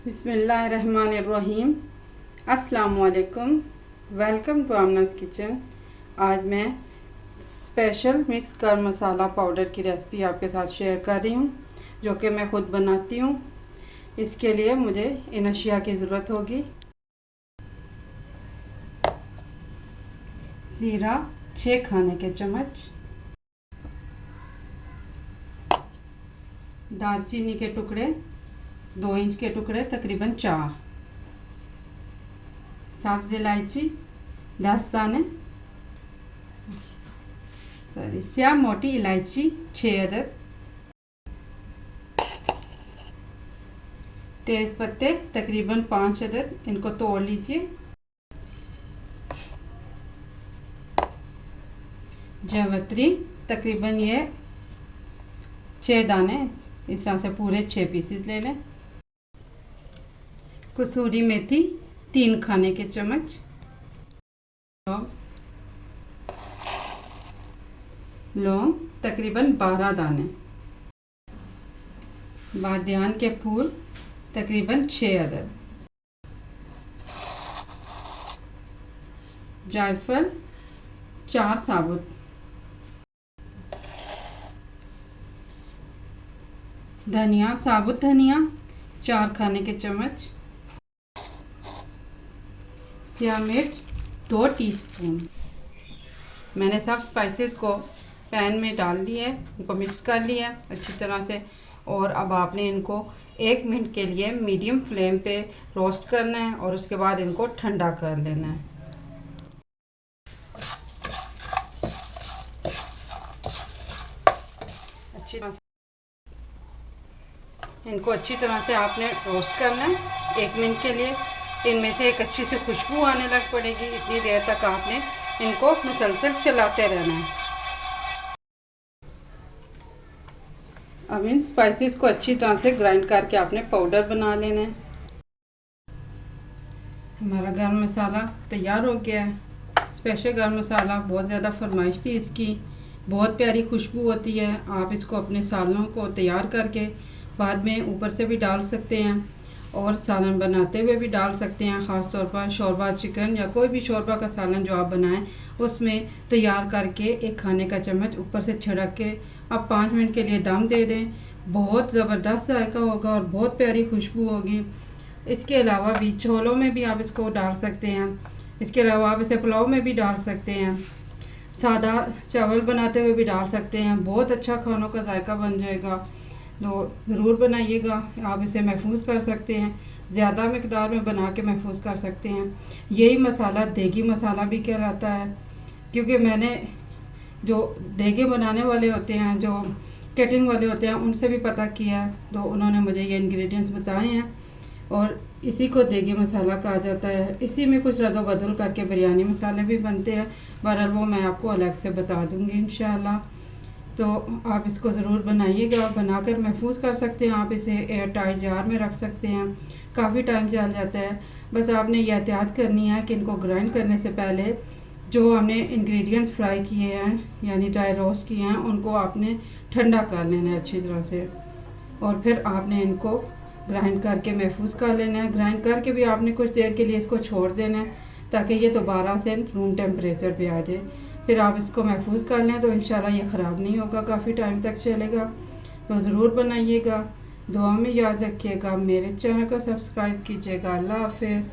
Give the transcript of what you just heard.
बिस्मिल्लाहिर्रहमानिर्रहीम। अस्सलामुअलैकुम। Welcome to Amna's kitchen. आज मैं स्पेशल मिक्स गरम मसाला पाउडर की रेसिपी आपके साथ शेयर कर रही हूँ, जो कि मैं ख़ुद बनाती हूँ। इसके लिए मुझे इन अशिया की ज़रूरत होगी। ज़ीरा 6 खाने के चम्मच, दालचीनी के टुकड़े 2 इंच के टुकड़े तकरीबन 4, सब्ज़ इलायची 10 दाने, स्याह मोटी इलायची 6 अदद, तेज़ पत्ते तकरीबन 5 अदद, इनको तोड़ लीजिए। जावित्री तकरीबन ये 6 दाने, इस तरह से पूरे 6 पीसेस ले लें। कसूरी मेथी 3 खाने के चम्मच, लौंग तकरीबन 12 दाने, बादियान के फूल तकरीबन 6 अदद, जायफल 4 साबुत, धनिया साबुत धनिया 4 खाने के चम्मच, सियाह मिर्च 2 टीस्पून। मैंने सब स्पाइसेस को पैन में डाल दिया है, इनको मिक्स कर लिया अच्छी तरह से। और अब आपने इनको 1 मिनट के लिए मीडियम फ्लेम पे रोस्ट करना है और उसके बाद इनको ठंडा कर लेना है। अच्छी तरह से इनको अच्छी तरह से आपने रोस्ट करना है 1 मिनट के लिए। इनमें से एक अच्छी सी खुशबू आने लग पड़ेगी, इतनी देर तक आपने इनको मुसलसल चलाते रहना है। अब इन स्पाइसेस को अच्छी तरह से ग्राइंड करके आपने पाउडर बना लेना है। हमारा गरम मसाला तैयार हो गया है। स्पेशल गरम मसाला, बहुत ज़्यादा फरमाइश थी इसकी, बहुत प्यारी खुशबू होती है। आप इसको अपने सालों को तैयार करके बाद में ऊपर से भी डाल सकते हैं और सालन बनाते हुए भी डाल सकते हैं। ख़ास तौर पर शोरबा चिकन या कोई भी शोरबा का सालन जो आप बनाएं, उसमें तैयार करके 1 खाने का चम्मच ऊपर से छिड़क के आप 5 मिनट के लिए दम दे दें। बहुत ज़बरदस्त जायका होगा और बहुत प्यारी खुशबू होगी। इसके अलावा भी छोलों में भी आप इसको डाल सकते हैं। इसके अलावा आप इसे पुलाव में भी डाल सकते हैं, सादा चावल बनाते हुए भी डाल सकते हैं। बहुत अच्छा खानों का जायका बन जाएगा, तो ज़रूर बनाइएगा। आप इसे महफूज कर सकते हैं, ज़्यादा मकदार में बना के महफूज कर सकते हैं। यही मसाला देगी मसाला भी कहलाता है, क्योंकि मैंने जो देगे बनाने वाले होते हैं, जो कैटरिंग वाले होते हैं, उनसे भी पता किया, तो उन्होंने मुझे ये इंग्रेडिएंट्स बताए हैं और इसी को देगी मसाला कहा जाता है। इसी में कुछ रद्द बदल करके बिरयानी मसाले भी बनते हैं, बहरहाल वो मैं आपको अलग से बता दूँगी इंशाल्लाह। तो आप इसको ज़रूर बनाइएगा, बनाकर महफूज कर सकते हैं। आप इसे एयर टाइट जार में रख सकते हैं, काफ़ी टाइम चल जाता है। बस आपने ये एहतियात करनी है कि इनको ग्राइंड करने से पहले जो हमने इंग्रेडिएंट्स फ्राई किए हैं यानी ड्राई रोस्ट किए हैं, उनको आपने ठंडा कर लेना है अच्छी तरह से, और फिर आपने इनको ग्राइंड करके महफूज कर लेना है। ग्राइंड करके भी आपने कुछ देर के लिए इसको छोड़ देना है ताकि ये दोबारा से रूम टेम्परेचर पे आ जाए। फिर आप इसको महफूज कर लें तो इंशाल्लाह ये ख़राब नहीं होगा, काफ़ी टाइम तक चलेगा। तो ज़रूर बनाइएगा, दुआ में याद रखिएगा। मेरे चैनल को सब्सक्राइब कीजिएगा। अल्लाह हाफ़िज़।